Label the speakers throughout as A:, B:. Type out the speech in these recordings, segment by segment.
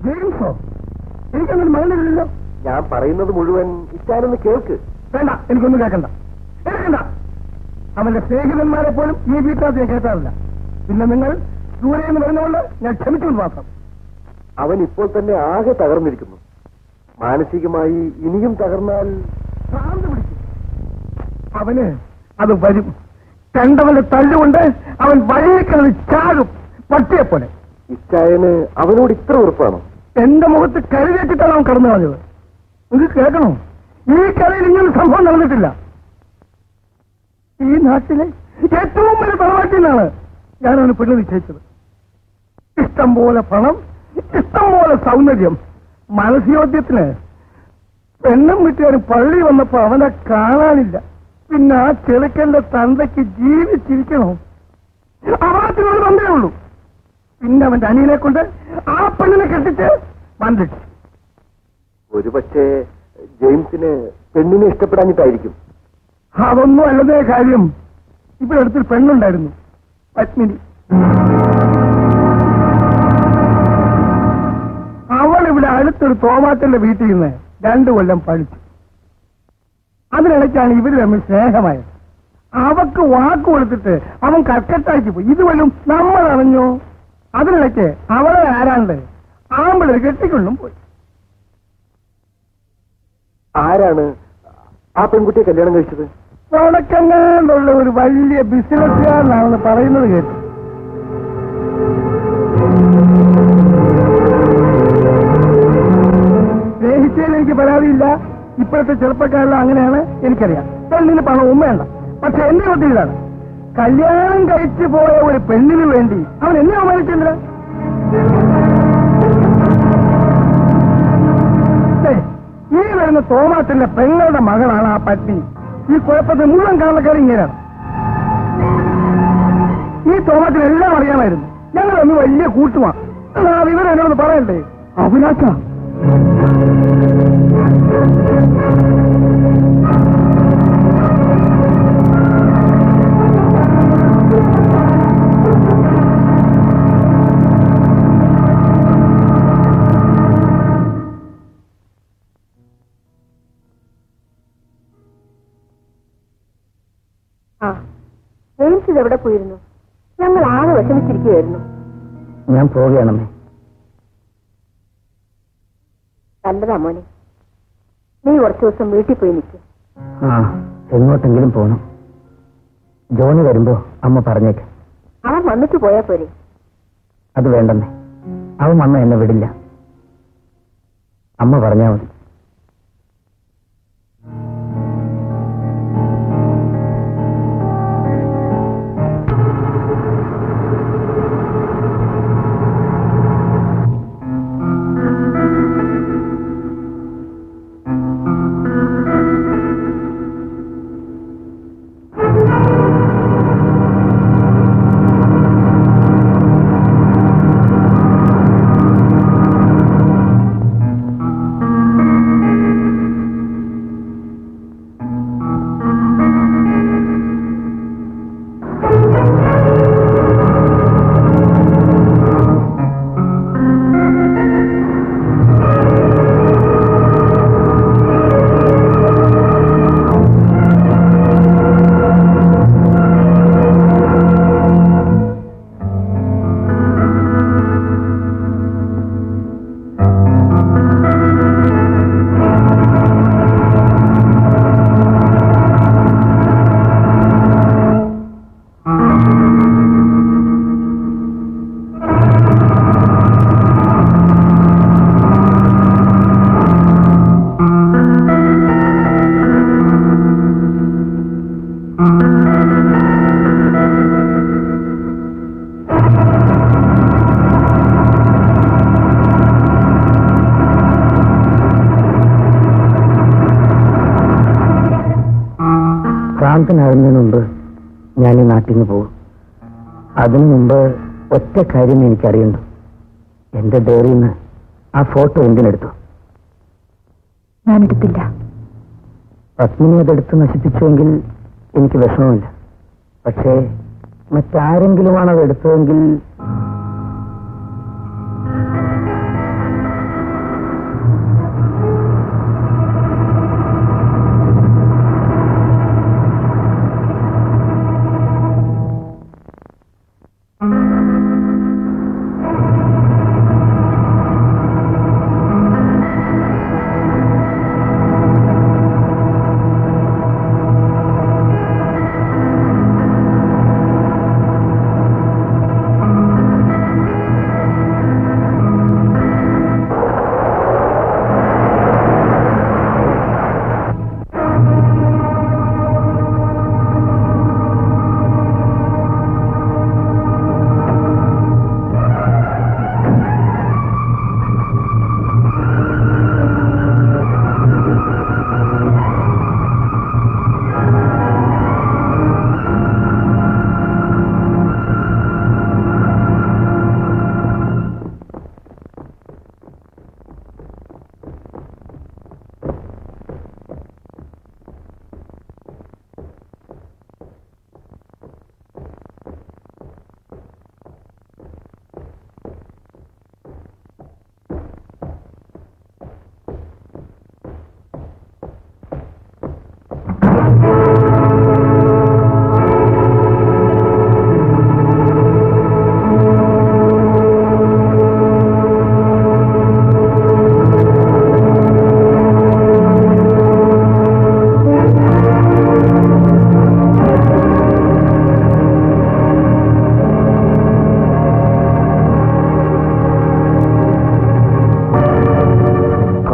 A: ജെയിംസോ? എനിക്കൊന്നും മകനില്ലല്ലോ.
B: ഞാൻ പറയുന്നത് മുഴുവൻ ഇച്ചാനൊന്ന് കേൾക്ക്.
A: വേണ്ട, എനിക്കൊന്നും കേൾക്കണ്ട. കേൾക്കണ്ട. അവന്റെ സ്നേഹിതന്മാരെ പോലും ഈ വീട്ടിനകത്ത് ഞാൻ കേട്ടാറില്ല. പിന്നെ നിങ്ങൾ ദൂരെ എന്ന് പറഞ്ഞുകൊണ്ട് ഞാൻ ക്ഷമിച്ചു മാത്രം.
B: അവൻ ഇപ്പോൾ തന്നെ ആകെ തകർന്നിരിക്കുന്നു. മാനസികമായി ഇനിയും തകർന്നാൽ
A: ഭ്രാന്ത് പിടിക്കും. അവന് അത് വരും. കണ്ടവന്റെ തല്ലുകൊണ്ട് അവൻ വഴിയേക്കുന്നത് ചാകും, പട്ടിയെപ്പോലെ.
B: ഇച്ചായന് അവനോട് ഇത്ര ഉറപ്പാണോ?
A: എന്റെ മുഖത്ത് കരുതേറ്റിട്ടാണ് അവൻ കടന്നു കളഞ്ഞത്. നിങ്ങൾക്ക് കേൾക്കണോ? ഈ കഥയിൽ ഇങ്ങനെ സംഭവം നടന്നിട്ടില്ല. ഈ നാട്ടിലെ ഏറ്റവും വലിയ തറവാട്ടിൽ നിന്നാണ് ഞാൻ അവന് പെണ്ണ് നിശ്ചയിച്ചത്. ഇഷ്ടം പോലെ പണം, ഇഷ്ടം പോലെ സൗന്ദര്യം. മനസ്യോദ്യത്തിന് പെണ്ണും വീട്ടുകാർ പള്ളി വന്നപ്പോ അവനെ കാണാനില്ല. പിന്നെ ആ ചെറുക്കന്റെ തന്തയ്ക്ക് ജീവിച്ചിരിക്കണോ? അവനത്തിനൊരു തന്തേ ഉള്ളൂ. പിന്നെ അവന്റെ അനിയനെ കൊണ്ട് ആ പെണ്ണിനെ കെട്ടിച്ച് വന്നിട്ട്.
B: ഒരു പക്ഷേ ജെയിംസിന് പെണ്ണിനെ ഇഷ്ടപ്പെടാഞ്ഞിട്ടായിരിക്കും.
A: അതൊന്നും അല്ലതേ കാര്യം. ഇവിടെ അടുത്തൊരു പെണ്ണുണ്ടായിരുന്നു, പത്മിനി. അവൾ ഇവിടെ അടുത്തൊരു തോമാറ്റന്റെ വീട്ടിൽ നിന്ന് 2 കൊല്ലം പഠിച്ചു. അതിനിടയ്ക്കാണ് ഇവര് തമ്മിൽ സ്നേഹമായത്. അവക്ക് വാക്ക് കൊടുത്തിട്ട് അവൻ കർക്കട്ടാക്കി പോയി. ഇതുവല്ലും നമ്മൾ അറിഞ്ഞോ? അതിനിടയ്ക്ക് അവളെ ആരാണ്ട് ആമ്പിളർ കെട്ടിക്കൊണ്ടും പോയി.
B: ആരാണ് ആ പെൺകുട്ടിയെ കല്യാണം കഴിച്ചത്?
A: തുടക്കങ്ങാണ്ടുള്ള ഒരു വലിയ ബിസിനസ്സുകാരനാണെന്ന് പറയുന്നത് കേട്ടു. സ്നേഹിച്ചതിൽ എനിക്ക് പരാതിയില്ല. ഇപ്പോഴത്തെ ചെറുപ്പക്കാരെല്ലാം അങ്ങനെയാണ്, എനിക്കറിയാം. പെണ്ണിന് പണവും വേണ്ട. പക്ഷെ എന്റെ ചോദ്യം ഇതാണ്, കല്യാണം കഴിച്ചു പോയ ഒരു പെണ്ണിന് വേണ്ടി അവൻ എന്നെ അവമാനിച്ചില്ല. ഈ വരുന്ന തോമാറ്റന്റെ പെങ്ങളുടെ മകളാണ് ആ പത്നി. ഈ കുഴപ്പത്തിൽ മുഴുവൻ കാരണക്കാരും ഇങ്ങനെയാണ്. ഈ തോമാറ്റിന് എല്ലാം അറിയാമായിരുന്നു. ഞങ്ങളൊന്ന് വലിയ കൂട്ടുമാണ്. ആ വിവരം എന്നോട് പറയണ്ടേ? അഭിലാഷ,
C: ജെയിംസ് എവിടെ പോയിരുന്നു? ഞങ്ങൾ ആകെ വിഷമിച്ചിരിക്കുകയായിരുന്നു.
D: ഞാൻ പോവുകയാണമ്മേ.
C: നല്ലതാ മോനെ, നീ കുറച്ചു ദിവസം വീട്ടിൽ പോയി നിൽക്കും.
D: എങ്ങോട്ടെങ്കിലും പോണം. ജോണി വരുമ്പോ അമ്മ പറഞ്ഞേക്ക്.
C: അവൻ വന്നിട്ട് പോയാ പോരെ?
D: അത് വേണ്ടമ്മേ, അവൻ വന്ന എന്നെ വിടില്ല. അമ്മ പറഞ്ഞാ മതി. ഭ്രാന്തനാകുന്നതിന് മുമ്പ് ഞാൻ ഈ നാട്ടിൽ നിന്ന് പോകും. അതിനു മുമ്പ് ഒറ്റ കാര്യം എനിക്കറിയണ്ടു. എന്റെ ഡയറിയിൽ നിന്ന് ആ ഫോട്ടോ എന്തിനെടുത്തു?
C: ഞാനെടുത്തില്ല.
D: പത്മിനി അതെടുത്ത് നശിപ്പിച്ചുവെങ്കിൽ എനിക്ക് വിഷമമില്ല. പക്ഷേ മറ്റാരെങ്കിലുമാണ് അതെടുത്തതെങ്കിൽ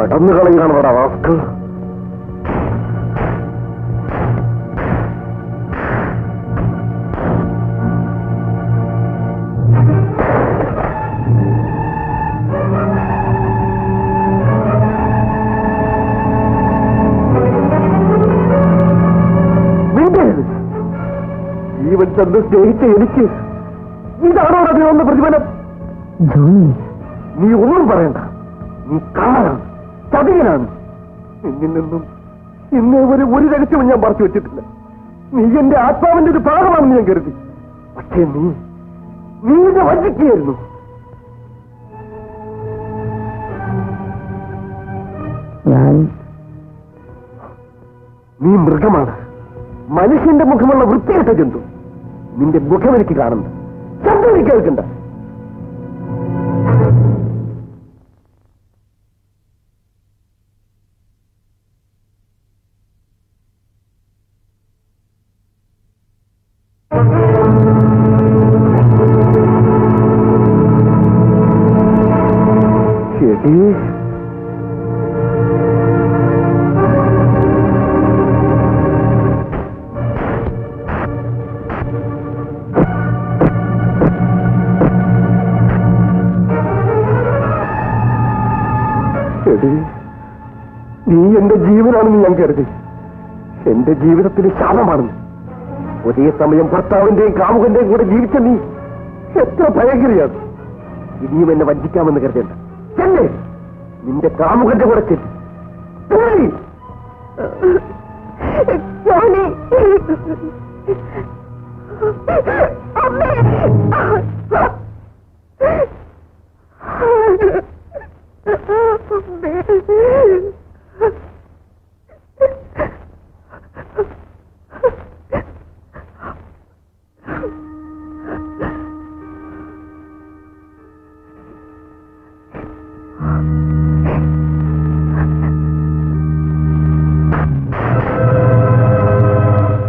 B: കടന്നു കളയാണോടാ വാക്ക്. ജീവൻ തന്ന് സ്നേഹിച്ച എനിക്ക് ഇതാണോ അതിനൊന്ന് പ്രതിഫലം?
D: ജോണി,
B: നീ ഒന്നും പറയണ്ട. നീ കള്ളനാണ്, ചതിയനാണ്. എന്നിൽ നിന്നും ഇന്നേ ഒരു രഹസ്യവും ഞാൻ മറച്ചു വെച്ചിട്ടില്ല. നീ എന്റെ ആത്മാവിന്റെ ഒരു ഭാഗമാണെന്ന് ഞാൻ കരുതി. പക്ഷേ നീ എന്നെ വഞ്ചിക്കുകയായിരുന്നു. നീ മൃഗമാണ്, മനുഷ്യന്റെ മുഖമുള്ള വൃത്തികെട്ട ജന്തു. നിന്റെ മുഖം എനിക്ക് കാണുന്നു, ശബ്ദം എനിക്ക് കേൾക്കണ്ട. ശരി, നീ എന്റെ ജീവനാണെന്ന് ഞാൻ കരുതി. എന്റെ ജീവിതത്തിന് ശാപമാണെന്ന്. ഒരേ സമയം ഭർത്താവിന്റെയും കാമുകന്റെയും കൂടെ ജീവിച്ച നീ എത്ര ഭയങ്കരിയാണ്. ഇനിയും എന്നെ വഞ്ചിക്കാമെന്ന് കരുതേണ്ട. ചെല്ലേ, നിന്റെ കാമുകന്റെ കൂടെ ചെല്ലി.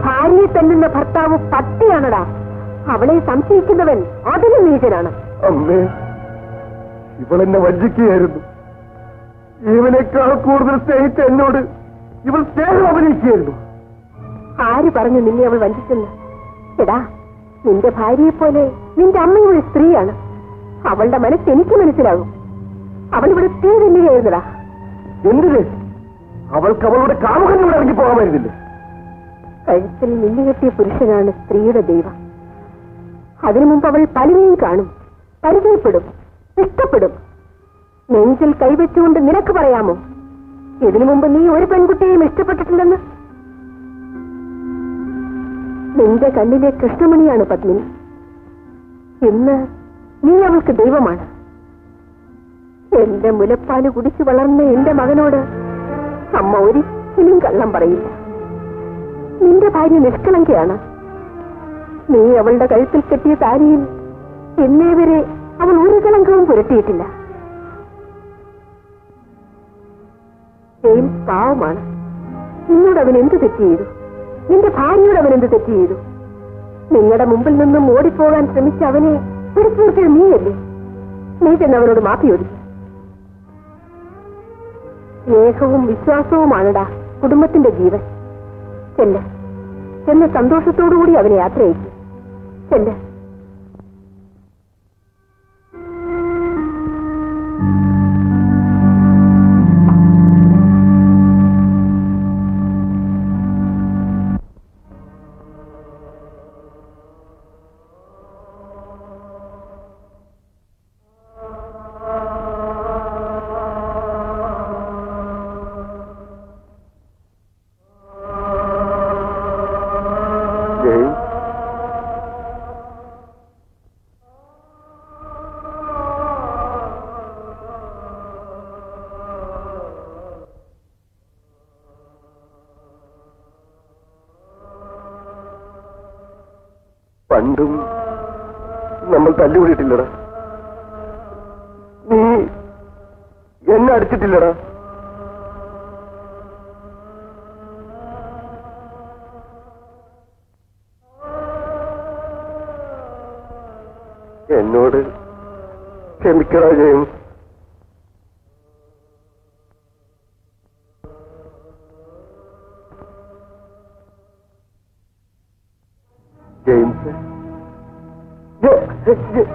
C: ഭാര്യയെ തന്നുന്ന ഭർത്താവ് പട്ടിയാണടാ. അവളെ സംശയിക്കുന്നവൻ അതിലും നീചനാണ്.
B: അമ്മേ, ഇവളെന്നെ വഞ്ചിക്കുകയായിരുന്നു. ഇവനേക്കാൾ കൂടുതൽ സ്നേഹിച്ച എന്നോട് ഇവൾ സ്നേഹം അഭിനയിക്കുകയായിരുന്നു.
C: ആര് പറഞ്ഞു നിന്നെ അവൾ വഞ്ചിച്ചെന്ന്? എടാ, നിന്റെ ഭാര്യയെ പോലെ നിന്റെ അമ്മയും ഒരു സ്ത്രീയാണ്. അവളുടെ മനസ്സ് എനിക്ക് മനസ്സിലാകും. അവൾ ഇവിടെ തീ തിന്നുകയായിരുന്നടാ.
B: എന്തിന്? അവൾക്ക് അവളുടെ കാമുകനോട് ഇറങ്ങി പോകാമായിരുന്നില്ലേ?
C: കഴുത്തിൽ മിന്നുകെട്ടിയ പുരുഷനാണ് സ്ത്രീയുടെ ദൈവം. അതിനു മുമ്പ് അവൾ പലരെയും കാണും, പരിചയപ്പെടും, ഇഷ്ടപ്പെടും. നെഞ്ചിൽ കൈവച്ചുകൊണ്ട് നിനക്ക് പറയാമോ ഇതിനു മുമ്പ് നീ ഒരു പെൺകുട്ടിയെയും ഇഷ്ടപ്പെട്ടിട്ടില്ലെന്ന്? നിന്റെ കണ്ണിലെ കൃഷ്ണമണിയാണ് പത്മിനി. ഇന്ന് നീ അവൾക്ക് ദൈവമാണ്. എന്റെ മുലപ്പാല് കുടിച്ചു വളർന്ന എന്റെ മകനോട് അമ്മ ഒരിക്കലും കള്ളം പറയില്ല. നിന്റെ ഭാര്യ നിഷ്കളങ്കയാണ്. നീ അവളുടെ കഴുത്തിൽ കെട്ടിയ താരിയിൽ എന്നേ വരെ അവൾ ഒരു കളങ്കവും പുരട്ടിയിട്ടില്ല. ജെയിംസ് പാവമാണ്. നിന്നോട് അവൻ എന്ത് തെറ്റ് ചെയ്തു? നിന്റെ ഭാര്യയോട് അവൻ എന്ത് തെറ്റ് ചെയ്തു? നിങ്ങളുടെ മുമ്പിൽ നിന്നും ഓടിപ്പോകാൻ ശ്രമിച്ച അവനെ പിടിച്ചു നിർത്തിയത് നീയല്ലേ? നീ ചെന്ന് അവനോട് മാപ്പി ചോദിക്കും. സ്നേഹവും വിശ്വാസവുമാണടാ കുടുംബത്തിന്റെ ജീവൻ. ചെന്ന് സന്തോഷത്തോടുകൂടി അവനെ യാത്ര അയക്കും. ചെല്ല്.
B: പണ്ടും നമ്മൾ തല്ലുകൂടിയിട്ടില്ലടാ. നീ എന്നെ അടിച്ചിട്ടില്ലടാ. എന്നോട് ക്ഷമിക്കടാ ജെയിംസ്.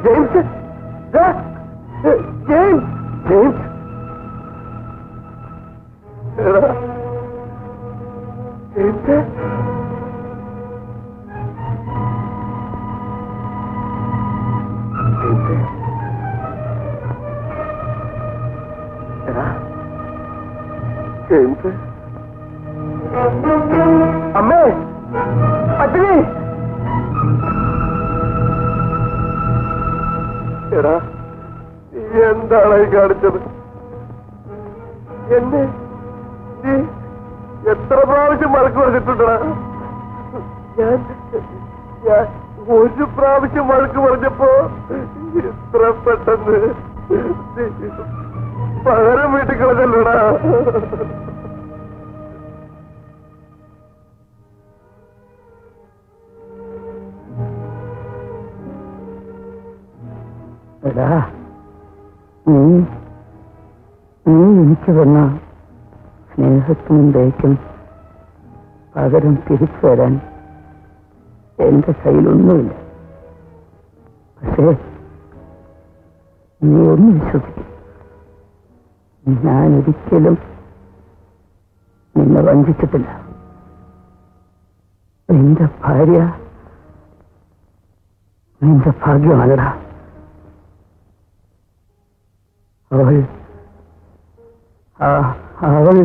B: ജെയിംസ് ജെയിംസ് ജെയിംസ് എടാ ജെയിംസ് ജെയിംസ് അമ്മേ പട്ടിണി എടാ നീ എന്താണ് ഈ കാണിച്ചത് എന്നെ നീ എത്ര പ്രാവശ്യം വഴക്ക് പറഞ്ഞിട്ടുണ്ടടാ ഞാൻ ഒരു പ്രാവശ്യം വഴക്ക് പറഞ്ഞപ്പോ ഇത്ര പെട്ടെന്ന് പകരം വീട്ടിൽ കളഞ്ഞല്ലോടാ
D: എടാ നീ എനിക്ക് തന്ന സ്നേഹത്തിനും ദയക്കും പകരം തിരിച്ചു വരാൻ എന്റെ കയ്യിലൊന്നുമില്ല. പക്ഷേ നീ ഒന്ന് വിശ്വസിക്കും, ഞാൻ ഒരിക്കലും നിന്നെ വഞ്ചിച്ചിട്ടില്ല. നിന്റെ ഭാര്യ നിന്റെ ഭാഗ്യമാണടാ. അവൾ